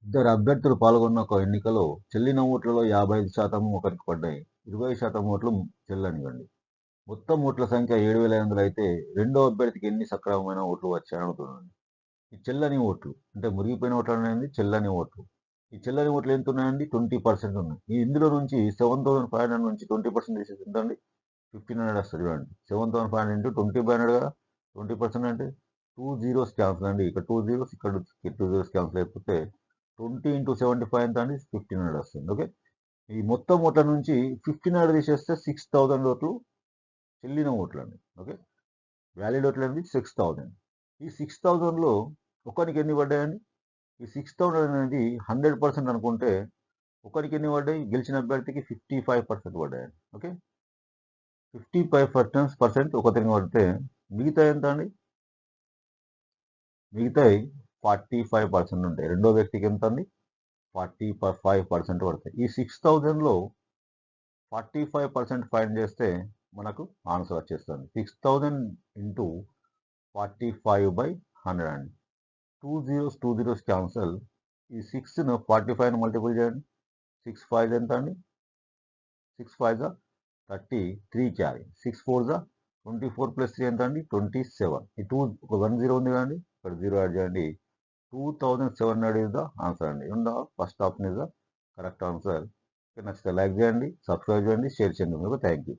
ఇద్దరు అభ్యర్థులు పాల్గొన్న ఒక ఎన్నికలో చెల్లిన ఓట్లలో 55% ఒకరికి పడ్డాయి. 20% ఓట్లు చెల్లనివ్వండి. మొత్తం ఓట్ల సంఖ్య 7,500 అయితే రెండో అభ్యర్థికి ఎన్ని సక్రమమైన ఓట్లు వచ్చాయని అడుగుతున్నాను. ఈ చెల్లని ఓట్లు అంటే మురిగిపోయిన ఓట్లు అనేది చెల్లని ఓట్లు. ఈ చెల్లని ఓట్లు ఎంత ఉన్నాయండి? 20% ఉన్నాయి. ఇందులో నుంచి 7,500 నుంచి 20% తీసేసి ఎంత అండి? 1,500 వస్తుంది చూడండి. 7,500 ఇంటూ 20/100 కదా. 20% అంటే 2 జీరోస్ క్యాన్సిల్ అండి. ఇక్కడ 2 జీరోస్, ఇక్కడ 2 జీరోస్ క్యాన్సిల్ అయిపోతే 20 ఇంటూ 75 ఎంత అండి? 1,500 వస్తుంది. ఓకే. ఈ మొత్తం ఓట్ల నుంచి 1,500 తీసేస్తే 6,000 ఓట్లు చెల్లిన ఓట్లు అండి. ఓకే. వ్యాలిడ్ ఓట్లు అనేది 6,000. ఈ 6,000లో ఒకరికి ఎన్ని పడ్డాయండి? ఈ 6,000 అనేది 100% అనుకుంటే ఒకరికి ఎన్ని పడ్డాయి? గెలిచిన అభ్యర్థికి 55% పడ్డాయండి. ఓకే. 55% ఒకరికి పడితే మిగతా ఎంత అండి? మిగతా 45% ఉంటాయి. రెండో వ్యక్తికి ఎంత అండి? 45% పడతాయి. ఈ 6,000లో 45% ఫైండ్ చేస్తే మనకు ఆన్సర్ వచ్చేస్తుంది. 6,000 ఇంటూ 45/100 అండి. 2 zeros క్యాన్సల్. ఈ 6ను 45 మల్టిపుల్ చేయండి. 6 5 ఎంత అండి? 6 5 30, 3 క్యారీ. 6 4 24 ప్లస్ 3 ఎంత అండి? 27. ఈ 2 ఒక 1 0 ఉంది కదండి, ఇక్కడ 0 యాడ్ చేయండి. 2,700 ఇస్ ద ఆన్సర్ అండి. First option is the correct answer. నచ్చితే లైక్ చేయండి, సబ్స్క్రైబ్ చేయండి, షేర్ చేయండి. Thank you.